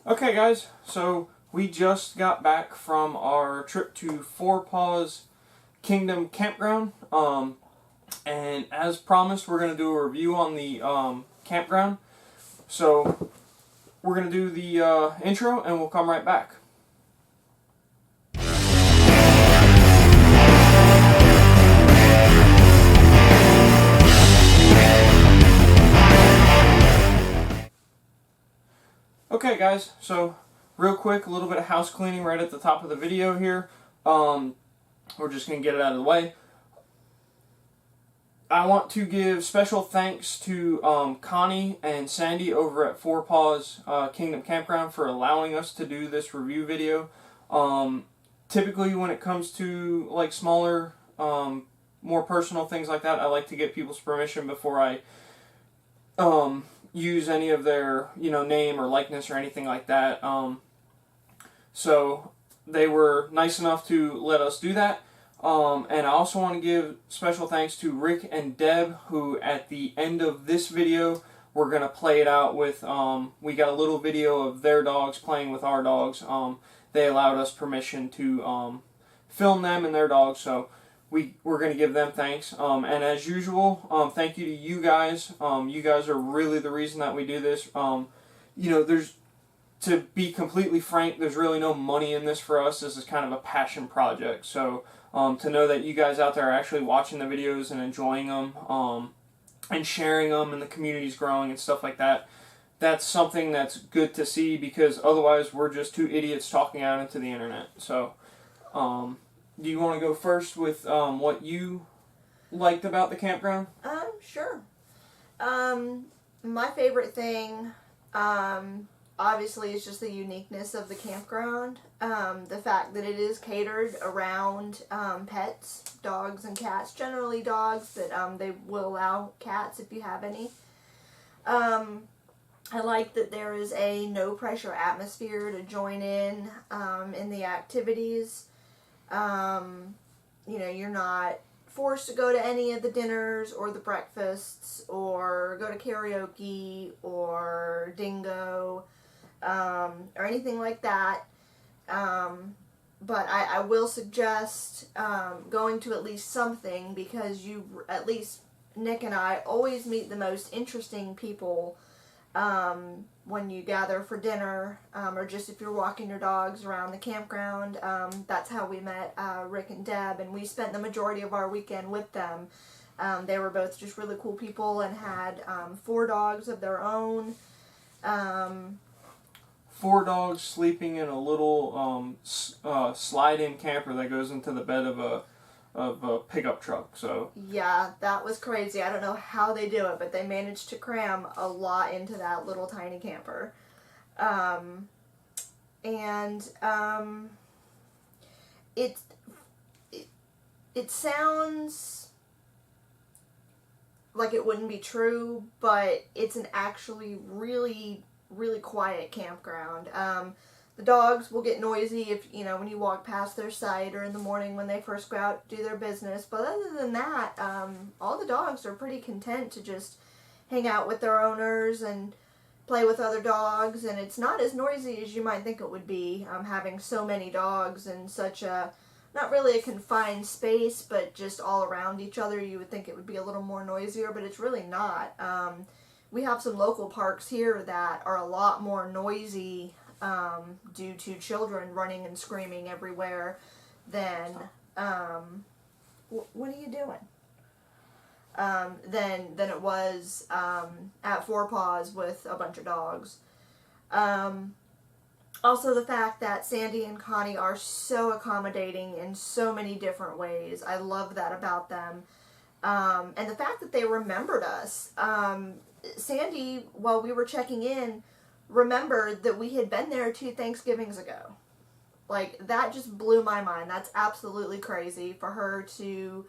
Okay guys, so we just got back from our trip to Paws Kingdom Campground, and as promised we're going to do a review on the campground. So we're going to do the intro and we'll come right back. Okay guys, so real quick, a little bit of house cleaning right at the top of the video here. We're just going to get it out of the way. I want to give special thanks to Connie and Sandy over at Paws Kingdom Campground for allowing us to do this review video. Typically when it comes to like smaller, more personal things like that, I like to get people's permission before I use any of their, name or likeness or anything like that. So they were nice enough to let us do that. And I also want to give special thanks to Rick and Deb, who at the end of this video, we're going to play it out with, we got a little video of their dogs playing with our dogs. They allowed us permission to film them and their dogs, so we're going to give them thanks. And as usual, thank you to you guys. You guys are really the reason that we do this. To be completely frank, there's really no money in this for us. This is kind of a passion project. So to know that you guys out there are actually watching the videos and enjoying them and sharing them and the community's growing and stuff like that, that's something that's good to see, because otherwise we're just two idiots talking out into the internet. So do you want to go first with what you liked about the campground? Sure. My favorite thing, obviously, is just the uniqueness of the campground. The fact that it is catered around pets, dogs and cats. Generally dogs, but they will allow cats if you have any. I like that there is a no-pressure atmosphere to join in the activities. You're not forced to go to any of the dinners or the breakfasts or go to karaoke or dingo or anything like that. But I will suggest going to at least something, because at least Nick and I always meet the most interesting people when you gather for dinner, or just if you're walking your dogs around the campground. That's how we met Rick and Deb, and we spent the majority of our weekend with them. They were both just really cool people and had 4 dogs of their own. 4 dogs sleeping in a little slide-in camper that goes into the bed of a pickup truck. So yeah, that was crazy. I don't know how they do it, but they managed to cram a lot into that little tiny camper. It sounds like it wouldn't be true, but it's an actually really, really quiet campground. The dogs will get noisy if, when you walk past their site, or in the morning when they first go out to do their business. But other than that, all the dogs are pretty content to just hang out with their owners and play with other dogs. And it's not as noisy as you might think it would be, having so many dogs in such a, not really a confined space, but just all around each other. You would think it would be a little more noisier, but it's really not. We have some local parks here that are a lot more noisy, due to children running and screaming everywhere, than what are you doing? Than it was at Paws with a bunch of dogs. Also, the fact that Sandy and Connie are so accommodating in so many different ways. I love that about them. And the fact that they remembered us. Sandy, while we were checking in, remembered that we had been there 2 Thanksgivings ago. Like, that just blew my mind. That's absolutely crazy for her to,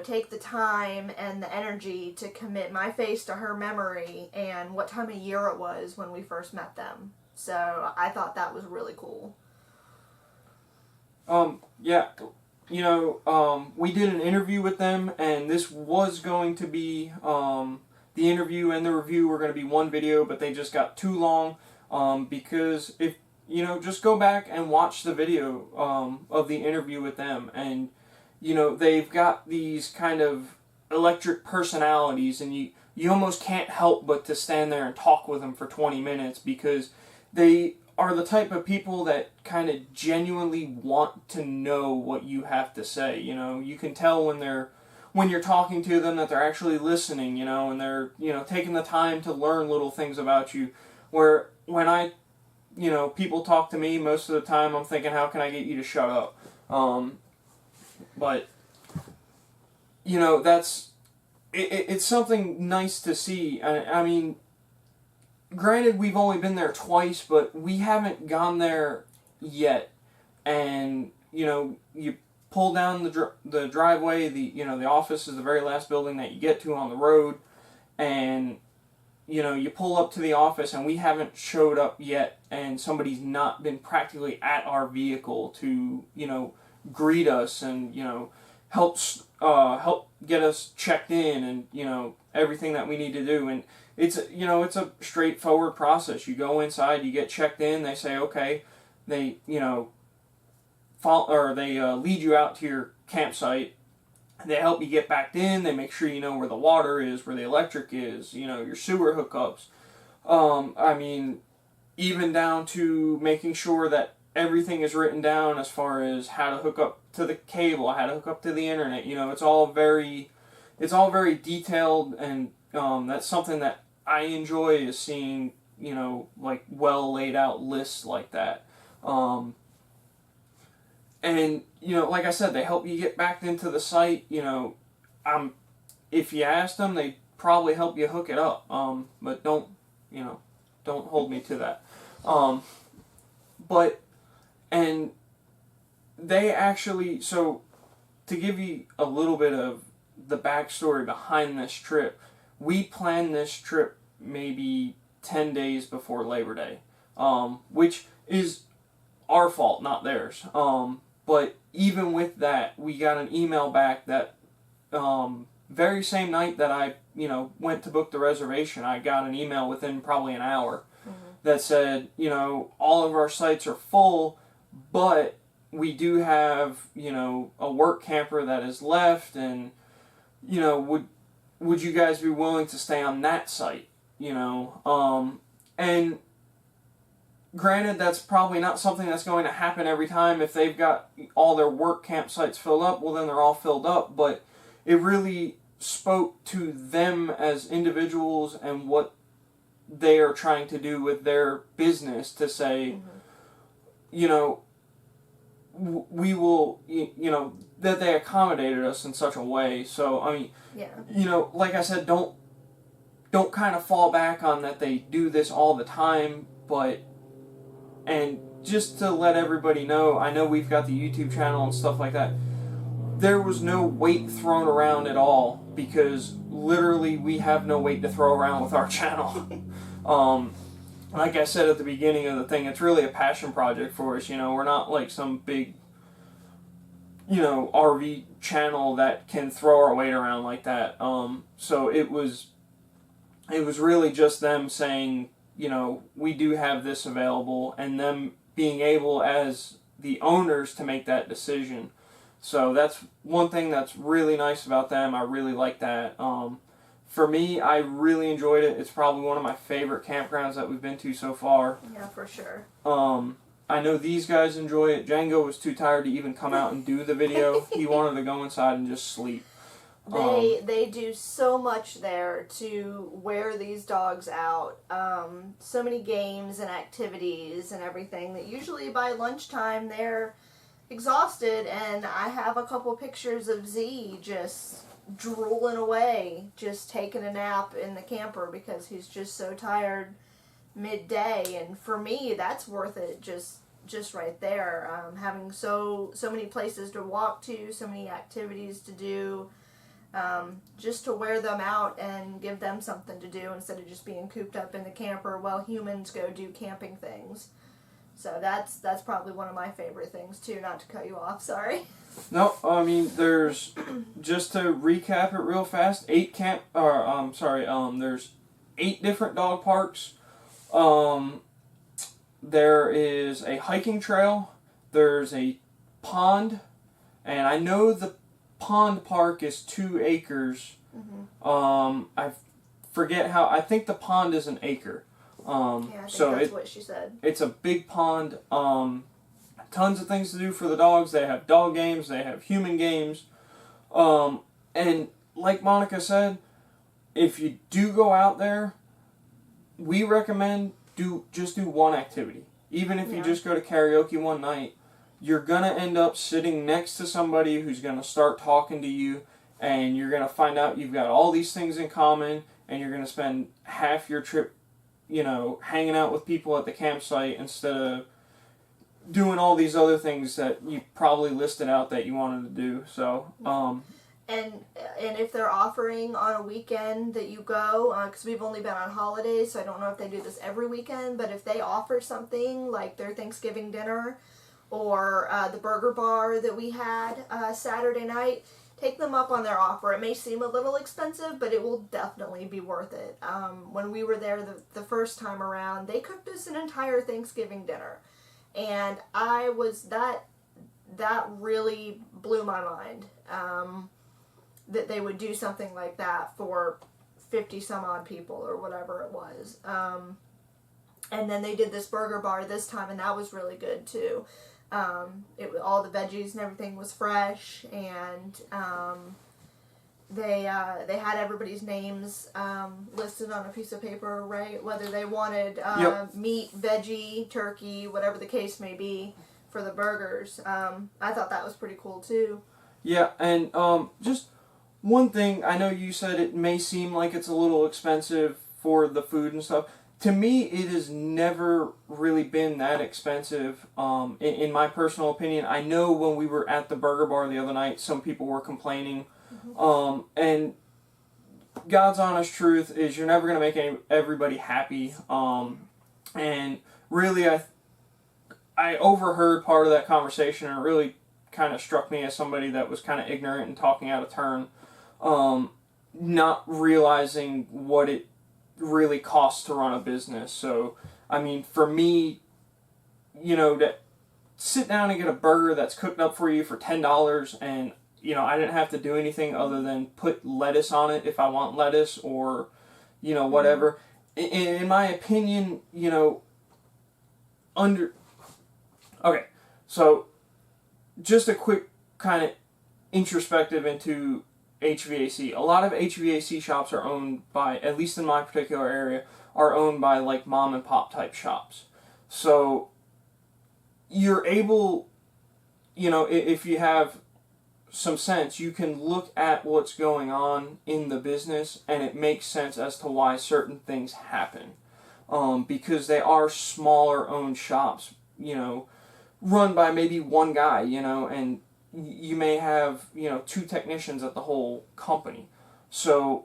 take the time and the energy to commit my face to her memory and what time of year it was when we first met them. So I thought that was really cool. Yeah, we did an interview with them, and this was going to be, the interview and the review were going to be one video, but they just got too long. Because if just go back and watch the video of the interview with them, and they've got these kind of electric personalities, and you almost can't help but to stand there and talk with them for 20 minutes because they are the type of people that kind of genuinely want to know what you have to say. You can tell when you're talking to them that they're actually listening, and they're taking the time to learn little things about you. Where when people talk to me, most of the time I'm thinking, how can I get you to shut up? But it's something nice to see. I mean, granted, we've only been there twice, but we haven't gone there yet. And you pull down the driveway. The office is the very last building that you get to on the road, and you pull up to the office, and we haven't showed up yet, and somebody's not been practically at our vehicle to greet us and help get us checked in, and everything that we need to do. And it's a straightforward process. You go inside, you get checked in, they say okay, they lead you out to your campsite. They help you get back in. They make sure you know where the water is, where the electric is, your sewer hookups. I mean, even down to making sure that everything is written down as far as how to hook up to the cable, how to hook up to the internet. It's all very detailed, and that's something that I enjoy, is seeing like well laid out lists like that. And like I said, they help you get back into the site. If you ask them, they probably help you hook it up. But don't hold me to that. And they actually, so to give you a little bit of the backstory behind this trip, we planned this trip maybe 10 days before Labor Day, which is our fault, not theirs. But even with that, we got an email back that very same night that I went to book the reservation, I got an email within probably an hour that said, all of our sites are full, but we do have, a work camper that is left, and, would you guys be willing to stay on that site? And granted, that's probably not something that's going to happen every time. If they've got all their work campsites filled up, well, then they're all filled up. But it really spoke to them as individuals and what they are trying to do with their business to say, we will, that they accommodated us in such a way. So, I mean, like I said, don't kind of fall back on that they do this all the time, and just to let everybody know, I know we've got the YouTube channel and stuff like that. There was no weight thrown around at all, because literally we have no weight to throw around with our channel. Like I said at the beginning of the thing, it's really a passion project for us. We're not like some big, RV channel that can throw our weight around like that. So it was really just them saying, we do have this available, and them being able as the owners to make that decision. So that's one thing that's really nice about them. I really like that. For me, I really enjoyed it. It's probably one of my favorite campgrounds that we've been to so far. Yeah, for sure. I know these guys enjoy it. Django was too tired to even come out and do the video. He wanted to go inside and just sleep. They do so much there to wear these dogs out. So many games and activities and everything that usually by lunchtime they're exhausted, and I have a couple pictures of Z just drooling away, just taking a nap in the camper because he's just so tired midday. And for me, that's worth it just right there. Having so many places to walk to, so many activities to do, just to wear them out and give them something to do instead of just being cooped up in the camper while humans go do camping things. So that's probably one of my favorite things too, not to cut you off, sorry. No, I mean, there's, just to recap it real fast, there's 8 different dog parks. there is a hiking trail, there's a pond, and I know the pond park is 2 acres. I forget how, I think the pond is an acre. Yeah, I think that's what she said. It's a big pond. Tons of things to do for the dogs. They have dog games, they have human games. And like Monica said, if you do go out there, we recommend just do one activity. Even if you just go to karaoke one night, you're going to end up sitting next to somebody who's going to start talking to you, and you're going to find out you've got all these things in common, and you're going to spend half your trip, hanging out with people at the campsite instead of doing all these other things that you probably listed out that you wanted to do. So, And if they're offering on a weekend that you go, because we've only been on holidays, so I don't know if they do this every weekend, but if they offer something like their Thanksgiving dinner or the burger bar that we had Saturday night, take them up on their offer. It may seem a little expensive, but it will definitely be worth it. When we were there the first time around, they cooked us an entire Thanksgiving dinner. And that really blew my mind. That they would do something like that for 50 some odd people or whatever it was. And then they did this burger bar this time, and that was really good too. All the veggies and everything was fresh, and they had everybody's names listed on a piece of paper, right? Whether they wanted meat, veggie, turkey, whatever the case may be for the burgers. I thought that was pretty cool too. Yeah, and just one thing, I know you said it may seem like it's a little expensive for the food and stuff. To me, it has never really been that expensive, in my personal opinion. I know when we were at the burger bar the other night, some people were complaining. And God's honest truth is you're never going to make everybody happy. And really, I overheard part of that conversation, and it really kind of struck me as somebody that was kind of ignorant and talking out of turn. Not realizing what it really costs to run a business. So, I mean, for me, to sit down and get a burger that's cooked up for you for $10, and, I didn't have to do anything other than put lettuce on it if I want lettuce, or, whatever. In my opinion, okay, so just a quick kind of introspective into HVAC. A lot of HVAC shops are owned by, at least in my particular area, are owned by like mom and pop type shops. So you're able, if you have some sense, you can look at what's going on in the business, and it makes sense as to why certain things happen. Because they are smaller owned shops, run by maybe one guy, and you may have, 2 technicians at the whole company. So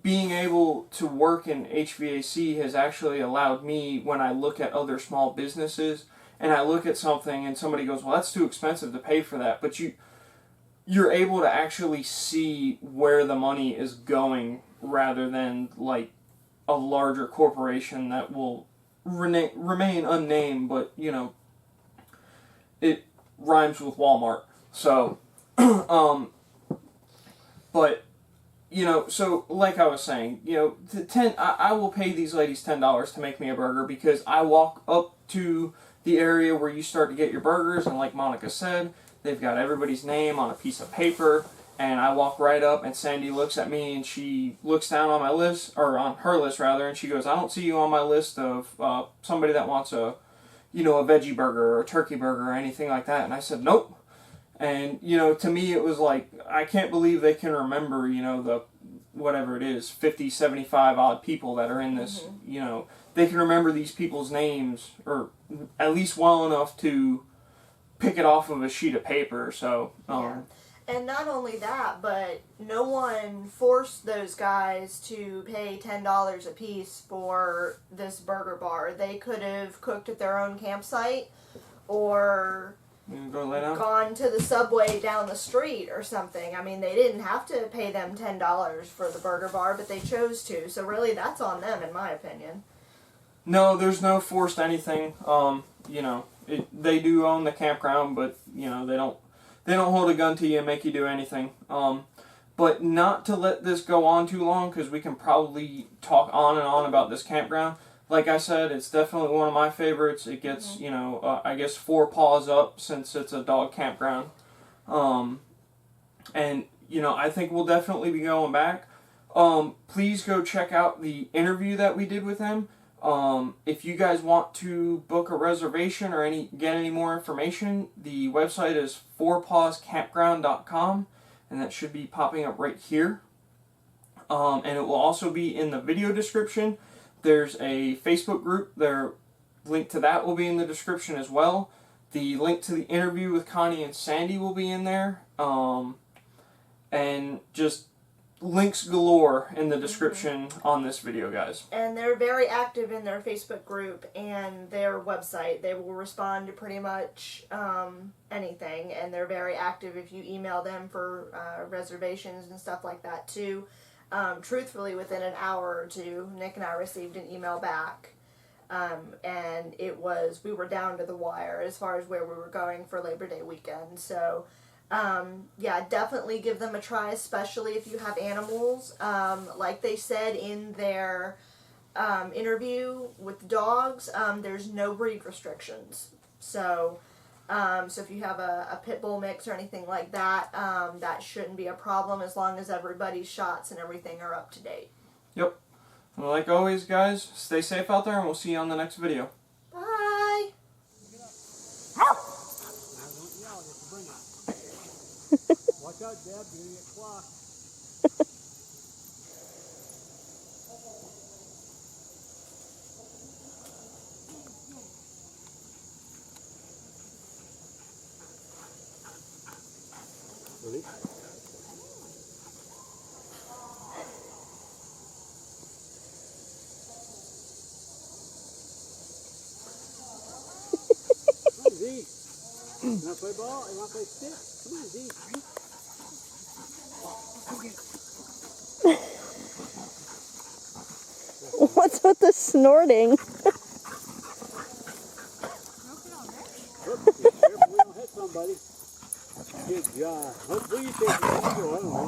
being able to work in HVAC has actually allowed me, when I look at other small businesses and I look at something and somebody goes, well, that's too expensive to pay for that, but you're able to actually see where the money is going, rather than like a larger corporation that will remain unnamed, but it rhymes with Walmart. So, but, so like I was saying, I will pay these ladies $10 to make me a burger, because I walk up to the area where you start to get your burgers, and like Monica said, they've got everybody's name on a piece of paper, and I walk right up, and Sandy looks at me, and she looks down on my list, or on her list rather, and she goes, I don't see you on my list of somebody that wants a veggie burger or a turkey burger or anything like that. And I said, nope. And, to me it was like, I can't believe they can remember, the, whatever it is, 50, 75 odd people that are in this, they can remember these people's names, or at least well enough to pick it off of a sheet of paper. So, yeah. And not only that, but no one forced those guys to pay $10 a piece for this burger bar. They could have cooked at their own campsite, or gone to the Subway down the street or something. I mean, they didn't have to pay them $10 for the burger bar, but they chose to. So really, that's on them, in my opinion. No, there's no forced anything. You know, they do own the campground, but you know they don't hold a gun to you and make you do anything. But not to let this go on too long, because we can probably talk on and on about this campground. Like I said, it's definitely one of my favorites. It gets, you know, I guess 4 paws up since it's a dog campground. And, you know, I think we'll definitely be going back. Please go check out the interview that we did with him. If you guys want to book a reservation or get any more information, the website is 4pawscampground.com, and that should be popping up right here. And it will also be in the video description. There's a Facebook group. Their link to that will be in the description as well. The link to the interview with Connie and Sandy will be in there. And just links galore in the description on this video, guys. And they're very active in their Facebook group and their website. They will respond to pretty much anything, and they're very active if you email them for reservations and stuff like that too. Truthfully, within an hour or two, Nick and I received an email back, and we were down to the wire as far as where we were going for Labor Day weekend. So yeah, definitely give them a try, especially if you have animals. Like they said in their interview with the dogs, there's no breed restrictions. So if you have a pit bull mix or anything like that, that shouldn't be a problem as long as everybody's shots and everything are up to date. Yep. Well, like always, guys, stay safe out there, and we'll see you on the next video. Bye! Watch out, Deb, you're going to get clocked. Ready? Come on, Z. You want to play ball? You want to play stick? Come on, Z. What's with the snorting? Look, be careful we don't hit somebody. Good job. Hopefully you take the angle. I don't know.